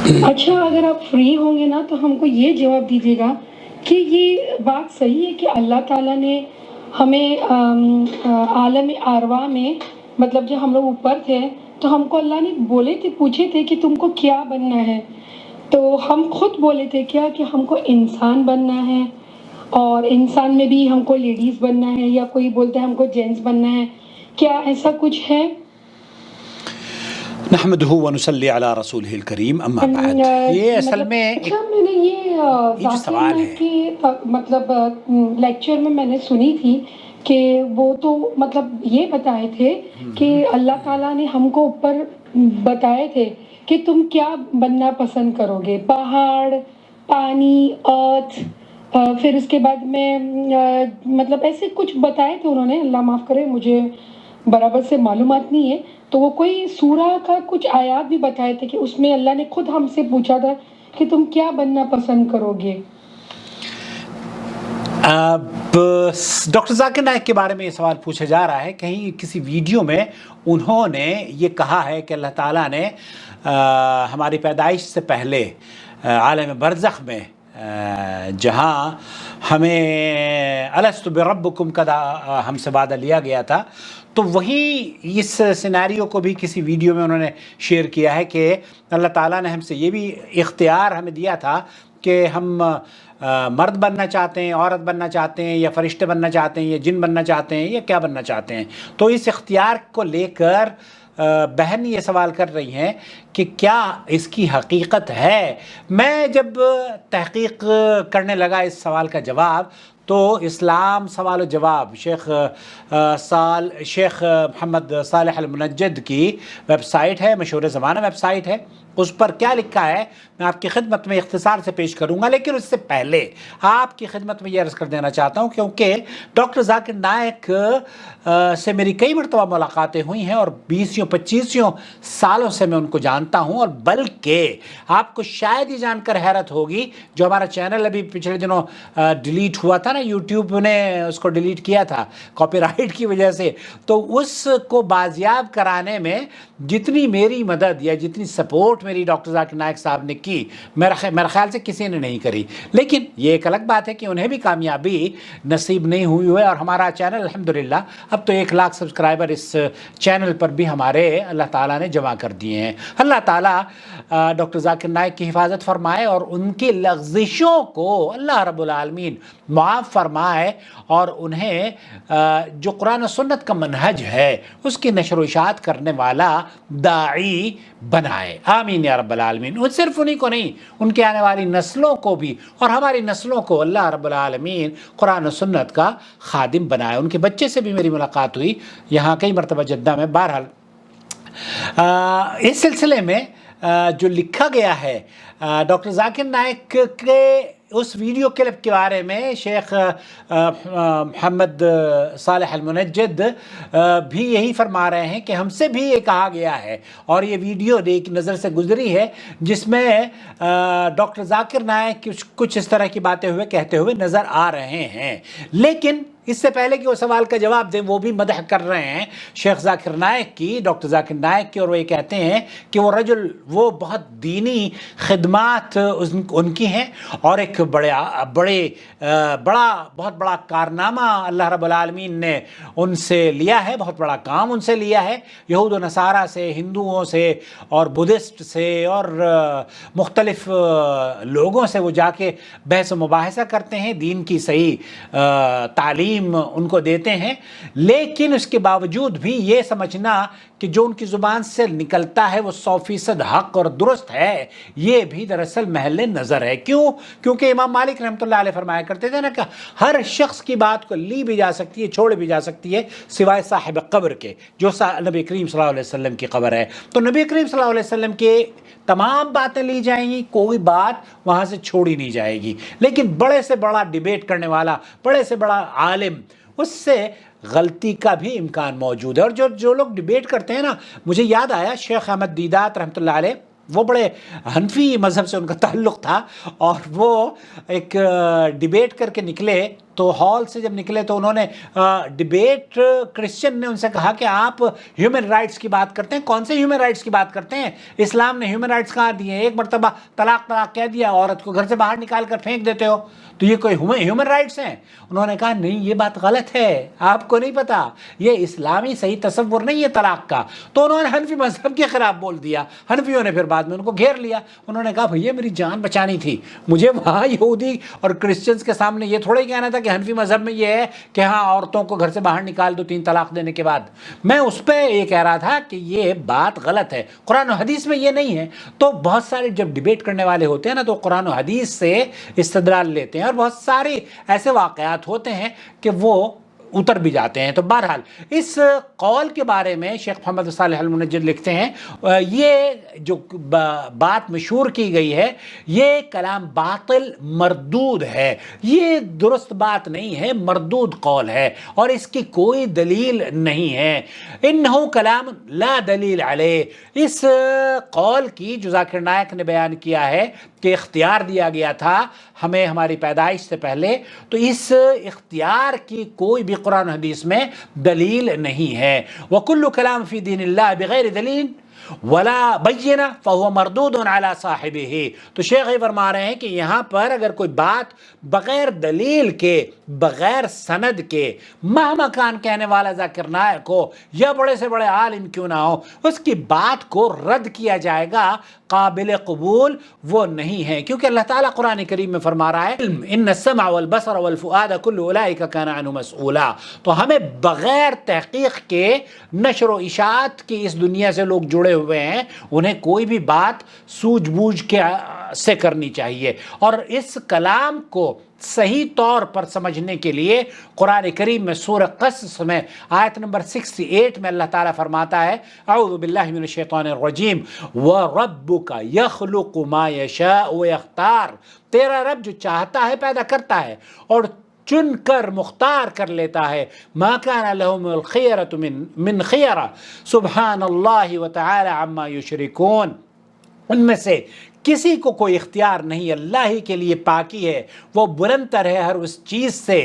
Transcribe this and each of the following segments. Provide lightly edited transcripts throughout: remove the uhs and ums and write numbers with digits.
اچھا، اگر آپ فری ہوں گے نا تو ہم کو یہ جواب دیجیے گا کہ یہ بات صحیح ہے کہ اللہ تعالیٰ نے ہمیں عالم ارواح میں، مطلب جب ہم لوگ اوپر تھے تو ہم کو اللہ نے بولے تھے، پوچھے تھے کہ تم کو کیا بننا ہے، تو ہم خود بولے تھے کیا کہ ہم کو انسان بننا ہے، اور انسان میں بھی ہم کو لیڈیز بننا ہے، یا کوئی بولتا ہے ہم کو جینٹس بننا ہے، کیا ایسا کچھ ہے؟ نحمدہ ونصلی علی رسولہ الکریم، اما بعد. یہ اصل مطلب میں اچھا، میں نے یہ جو ذاکر سوال نائک ہے، کے مطلب لیکچر میں نے سنی تھی کہ وہ تو مطلب یہ بتائے تھے کہ اللہ تعالیٰ نے ہم کو اوپر بتائے تھے کہ تم کیا بننا پسند کرو گے، پہاڑ، پانی، ارتھ، پھر اس کے بعد میں مطلب ایسے کچھ بتائے تھے انہوں نے، اللہ معاف کرے مجھے برابر سے معلومات نہیں ہے. تو وہ کوئی سورہ کا کچھ آیات بھی بتائے تھے کہ اس میں اللہ نے خود ہم سے پوچھا تھا کہ تم کیا بننا پسند کرو گے. اب ڈاکٹر ذاکر نائک کے بارے میں یہ سوال پوچھا جا رہا ہے. کہیں کسی ویڈیو میں انہوں نے یہ کہا ہے کہ اللہ تعالیٰ نے ہماری پیدائش سے پہلے عالم برزخ میں جہاں ہمیں الست بربکم کا ہم سے وعدہ لیا گیا تھا، تو وہیں اس سینیریو کو بھی کسی ویڈیو میں انہوں نے شیئر کیا ہے کہ اللہ تعالیٰ نے ہم سے یہ بھی اختیار ہمیں دیا تھا کہ ہم مرد بننا چاہتے ہیں، عورت بننا چاہتے ہیں، یا فرشتے بننا چاہتے ہیں، یا جن بننا چاہتے ہیں، یا کیا بننا چاہتے ہیں. تو اس اختیار کو لے کر بہن یہ سوال کر رہی ہیں کہ کیا اس کی حقیقت ہے. میں جب تحقیق کرنے لگا اس سوال کا جواب، تو اسلام سوال و جواب شیخ محمد صالح المنجد کی ویب سائٹ ہے، مشہور زمانہ ویب سائٹ ہے. اس پر کیا لکھا ہے میں آپ کی خدمت میں اختصار سے پیش کروں گا، لیکن اس سے پہلے آپ کی خدمت میں یہ عرض کر دینا چاہتا ہوں کیونکہ ڈاکٹر ذاکر نائک سے میری کئی مرتبہ ملاقاتیں ہوئی ہیں اور 20-25 سالوں سے میں ان کو جانتا ہوں. اور بلکہ آپ کو شاید یہ جان کر حیرت ہوگی، جو ہمارا چینل ابھی پچھلے دنوں ڈیلیٹ ہوا تھا نا، یوٹیوب نے اس کو ڈیلیٹ کیا تھا کاپی رائٹ کی وجہ سے، تو اس کو بازیاب کرانے میں جتنی میری مدد یا جتنی سپورٹ میری ڈاکٹر ذاکر نائک صاحب نے کی، میرا خیال سے کسی نے نہیں کری. لیکن یہ ایک الگ بات ہے کہ انہیں بھی کامیابی نصیب نہیں ہوئی ہے. اور ہمارا چینل الحمدللہ اب تو 1 لاکھ سبسکرائبر اس چینل پر بھی ہمارے اللہ تعالیٰ نے جمع کر دیے ہیں. اللہ تعالیٰ ڈاکٹر ذاکر نائک کی حفاظت فرمائے اور ان کی لغزشوں کو اللہ رب العالمین معاف فرمائے، اور انہیں جو قرآن و سنت کا منہج ہے اس کی نشر و اشاعت کرنے والا داعی بنائے. آمین یا رب العالمین. اور صرف انہی کو نہیں، ان کے آنے والی نسلوں کو بھی اور ہماری نسلوں کو اللہ رب العالمین قرآن و سنت کا خادم بنائے. ان کے بچے سے بھی میری ملاقات ہوئی یہاں کئی مرتبہ جدہ میں. بہرحال اس سلسلے میں جو لکھا گیا ہے ڈاکٹر ذاکر نائک کے اس ویڈیو کلپ کے بارے میں، شیخ محمد صالح المنجد بھی یہی فرما رہے ہیں کہ ہم سے بھی یہ کہا گیا ہے، اور یہ ویڈیو ایک نظر سے گزری ہے جس میں ڈاکٹر ذاکر نائک کچھ اس طرح کی باتیں کہتے ہوئے نظر آ رہے ہیں. لیکن اس سے پہلے کہ وہ سوال کا جواب دیں، وہ بھی مدح کر رہے ہیں شیخ ذاکر نائک کی، ڈاکٹر ذاکر نائک کی، اور وہ یہ کہتے ہیں کہ وہ بہت دینی خدمات ان کی ہیں، اور ایک بہت بڑا کارنامہ اللہ رب العالمین نے ان سے لیا ہے، بہت بڑا کام ان سے لیا ہے. یہود و نصارہ سے، ہندوؤں سے اور بدھسٹ سے اور مختلف لوگوں سے وہ جا کے بحث و مباحثہ کرتے ہیں، دین کی صحیح تعلیم ان کو دیتے ہیں. لیکن اس کے باوجود بھی یہ سمجھنا کہ جو ان کی زبان سے نکلتا ہے وہ 100% حق اور درست ہے، یہ بھی دراصل محل نظر ہے. کیونکہ امام مالک رحمۃ اللہ علیہ فرمایا کرتے تھے نا کہ ہر شخص کی بات کو لی بھی جا سکتی ہے، چھوڑ بھی جا سکتی ہے، سوائے صاحب قبر کے، جو نبی کریم صلی اللہ علیہ وسلم کی قبر ہے. تو نبی کریم صلی اللہ علیہ وسلم کے تمام باتیں لی جائیں گی، کوئی بات وہاں سے چھوڑی نہیں جائے گی. لیکن بڑے سے بڑا ڈیبیٹ کرنے والا، بڑے سے بڑا عالم، اس سے غلطی کا بھی امکان موجود ہے. اور جو لوگ ڈیبیٹ کرتے ہیں نا، مجھے یاد آیا شیخ احمد دیدات رحمۃ اللہ علیہ، وہ بڑے حنفی مذہب سے ان کا تعلق تھا، اور وہ ایک ڈیبیٹ کر کے نکلے تو ہال سے جب نکلے تو انہوں نے ڈبیٹ کرسچن نے ان سے کہا کہ آپ ہیومن رائٹس کی بات کرتے ہیں، کون سے ہیومن رائٹس کی بات کرتے ہیں؟ اسلام نے ہیومن رائٹس کہاں دیے ہیں؟ ایک مرتبہ طلاق کہہ دیا، عورت کو گھر سے باہر نکال کر پھینک دیتے ہو، تو یہ کوئی ہیومن رائٹس ہیں؟ انہوں نے کہا نہیں، یہ بات غلط ہے، آپ کو نہیں پتا، یہ اسلامی صحیح تصور نہیں ہے طلاق کا۔ تو انہوں نے حنفی مذہب کے خلاف بول دیا۔ حنفیوں نے پھر بعد میں ان کو گھیر لیا، انہوں نے کہا بھیا میری جان بچانی تھی، مجھے وہاں یہودی اور کرسچنز کے سامنے یہ تھوڑا ہی کہنا تھا کہ حنفی مذہب میں یہ ہے کہ ہاں عورتوں کو گھر سے باہر نکال دو 3 طلاق دینے کے بعد۔ میں اس پہ یہ کہہ رہا تھا کہ یہ بات غلط ہے، قرآن و حدیث میں یہ نہیں ہے۔ تو بہت سارے جب ڈیبیٹ کرنے والے ہوتے ہیں نا تو قرآن و حدیث سے استدلال لیتے ہیں، اور بہت سارے ایسے واقعات ہوتے ہیں کہ وہ اتر بھی جاتے ہیں۔ تو بہرحال اس قول کے بارے میں شیخ محمد صالح المنجد لکھتے ہیں یہ جو بات مشہور کی گئی ہے یہ کلام باطل مردود ہے، یہ درست بات نہیں ہے، مردود قول ہے اور اس کی کوئی دلیل نہیں ہے۔ انہو کلام لا دلیل علیہ، اس قول کی جو ذاکر نائک نے بیان کیا ہے کہ اختیار دیا گیا تھا ہمیں ہماری پیدائش سے پہلے، تو اس اختیار کی کوئی بھی قرآن حدیث میں دلیل نہیں ہے۔ وَكُلُّ كَلَامٍ فِي دِينِ اللَّهِ بِغَيْرِ دَلِيلٍ ولا بینہ فہو مردود علی صاحبہ۔ تو شیخ یہ فرما رہے ہیں کہ یہاں پر اگر کوئی بات بغیر دلیل کے، بغیر سند کے، مہما کان کہنے والا ذاکر نائک ہو یا بڑے سے بڑے عالم کیوں نہ ہو، اس کی بات کو رد کیا جائے گا، قابل قبول وہ نہیں ہے، کیونکہ اللہ تعالیٰ قرآن کریم میں فرما رہا ہے ان السمع والبصر والفؤاد کل اولئک کان عنہ مسئولا۔ تو ہمیں بغیر تحقیق کے نشر و اشاعت کی اس دنیا سے لوگ جڑے ہوئے ہیں، انہیں کوئی بھی بات سوجھ بوجھ کے سے کرنی چاہیے، اور اس کلام کو صحیح طور پر سمجھنے کے لیے قرآن کریم میں سورہ قصص میں آیت نمبر 68 میں اللہ تعالیٰ فرماتا ہے اعوذ باللہ من الشیطان الرجیم وَرَبُّكَ يَخْلُقُ مَا يَشَاءُ وَيَخْتَارُ، تیرا رب جو چاہتا ہے پیدا کرتا ہے اور چن کر مختار کر لیتا ہے، ما كان لهم الخيرة من خيرة سبحان اللہ وتعالی عما یشرکون، ان میں سے کسی کو کوئی اختیار نہیں، اللہ ہی کے لیے پاکی ہے، وہ بلند تر ہے ہر اس چیز سے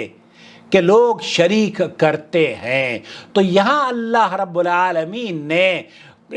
کہ لوگ شریک کرتے ہیں۔ تو یہاں اللہ رب العالمین نے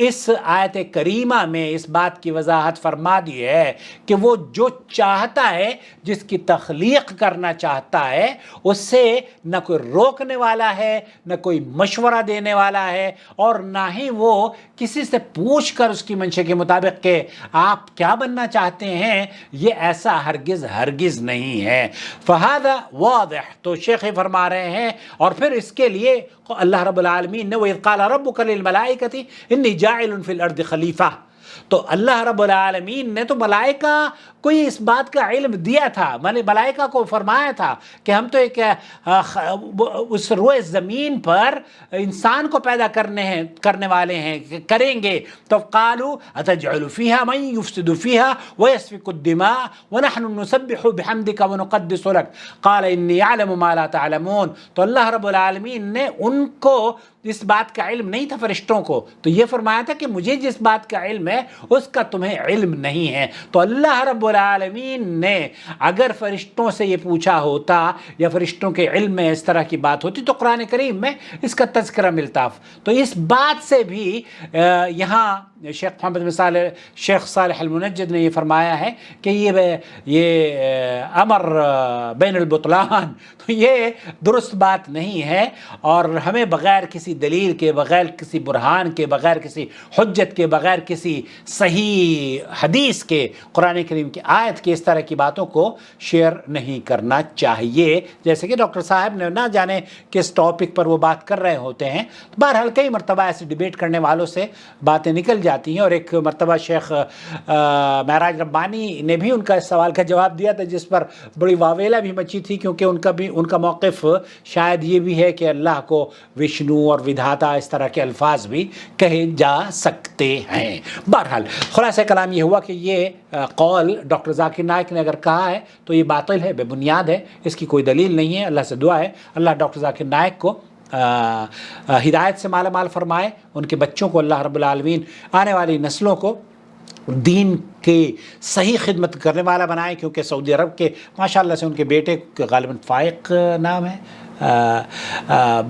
اس آیت کریمہ میں اس بات کی وضاحت فرما دی ہے کہ وہ جو چاہتا ہے، جس کی تخلیق کرنا چاہتا ہے، اس سے نہ کوئی روکنے والا ہے، نہ کوئی مشورہ دینے والا ہے، اور نہ ہی وہ کسی سے پوچھ کر اس کی منشا کے مطابق کہ آپ کیا بننا چاہتے ہیں، یہ ایسا ہرگز نہیں ہے۔ فہذا واضح، تو شیخ فرما رہے ہیں، اور پھر اس کے لیے اللہ رب العالمین نے وَإِذْ قَالَ رَبُّكَ لِلْمَلَائِكَةِ إِنِّي جَاعِلٌ فِي الْأَرْضِ خَلِيفَةً، تو اللہ رب العالمین نے تو ملائکہ کو اس بات کا علم دیا تھا، ملائکہ کو فرمایا تھا کہ ہم تو ایک اس روئے زمین پر انسان کو پیدا کرنے والے ہیں، کریں گے۔ تو قالوا اتجعل فيها من يفسد فيها ويسفك الدماء ونحن نسبح بحمدك ونقدس لك قال اني اعلم ما لا تعلمون۔ تو اللہ رب العالمین نے ان کو اس بات کا علم نہیں تھا، فرشتوں کو، تو یہ فرمایا تھا کہ مجھے جس بات کا علم ہے اس کا تمہیں علم نہیں ہے۔ تو اللہ رب العالمین نے اگر فرشتوں سے یہ پوچھا ہوتا یا فرشتوں کے علم میں اس طرح کی بات ہوتی تو قرآن کریم میں اس کا تذکرہ ملتا۔ تو اس بات سے بھی یہاں شیخ محمد شیخ صالح المنجد نے یہ فرمایا ہے کہ یہ امر بین البطلان، تو یہ درست بات نہیں ہے، اور ہمیں بغیر کسی دلیل کے، بغیر کسی برہان کے، بغیر کسی حجت کے، بغیر کسی صحیح حدیث کے، قرآن کریم کی آیت کے اس طرح کی باتوں کو شیئر نہیں کرنا چاہیے، جیسے کہ ڈاکٹر صاحب نے نہ جانے کس ٹاپک پر وہ بات کر رہے ہوتے ہیں۔ بہرحال کئی مرتبہ ایسے ڈیبیٹ کرنے والوں سے باتیں نکل جاتی ہیں، اور ایک مرتبہ شیخ معراج ربانی نے بھی ان کا اس سوال کا جواب دیا تھا، جس پر بڑی واویلا بھی مچی تھی، کیونکہ ان کا موقف شاید یہ بھی ہے کہ اللہ کو وشنو اور ودھاتا اس طرح کے الفاظ بھی کہے جا سکتے ہیں۔ بہرحال خلاصہ کلام یہ ہوا کہ یہ قول ڈاکٹر ذاکر نائک نے اگر کہا ہے تو یہ باطل ہے، بے بنیاد ہے، اس کی کوئی دلیل نہیں ہے۔ اللہ سے دعا ہے اللہ ڈاکٹر ذاکر نائک کو ہدایت سے مالا مال فرمائے، ان کے بچوں کو اللہ رب العالمین، آنے والی نسلوں کو دین کے صحیح خدمت کرنے والا بنائیں، کیونکہ سعودی عرب کے ماشاءاللہ سے ان کے بیٹے غالباً فائق نام ہے،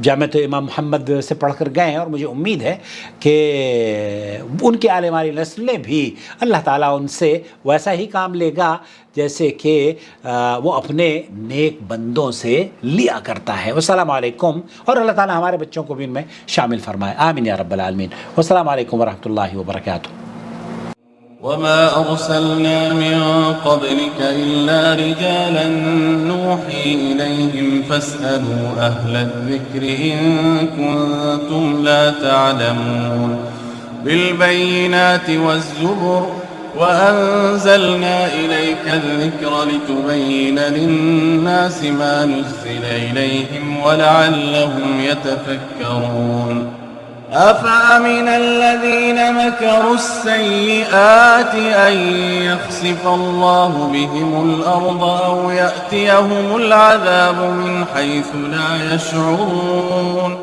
جامعۃ امام محمد سے پڑھ کر گئے ہیں، اور مجھے امید ہے کہ ان کی آنے والی نسلیں بھی اللہ تعالیٰ ان سے ویسا ہی کام لے گا جیسے کہ وہ اپنے نیک بندوں سے لیا کرتا ہے۔ والسلام علیکم، اور اللہ تعالیٰ ہمارے بچوں کو بھی ان میں شامل فرمائے، آمین یا رب العالمین۔ والسلام علیکم ورحمۃ اللہ وبرکاتہ۔ وما أرسلنا من قبلك إلا رجالا نوحي إليهم فاسألوا أهل الذكر إن كنتم لا تعلمون بالبينات والزبر وأنزلنا إليك الذكر لتبين للناس ما نزل إليهم ولعلهم يتفكرون أفأمن الذين مكروا السيئات أن يخسف الله بهم الأرض أو يأتيهم العذاب من حيث لا يشعرون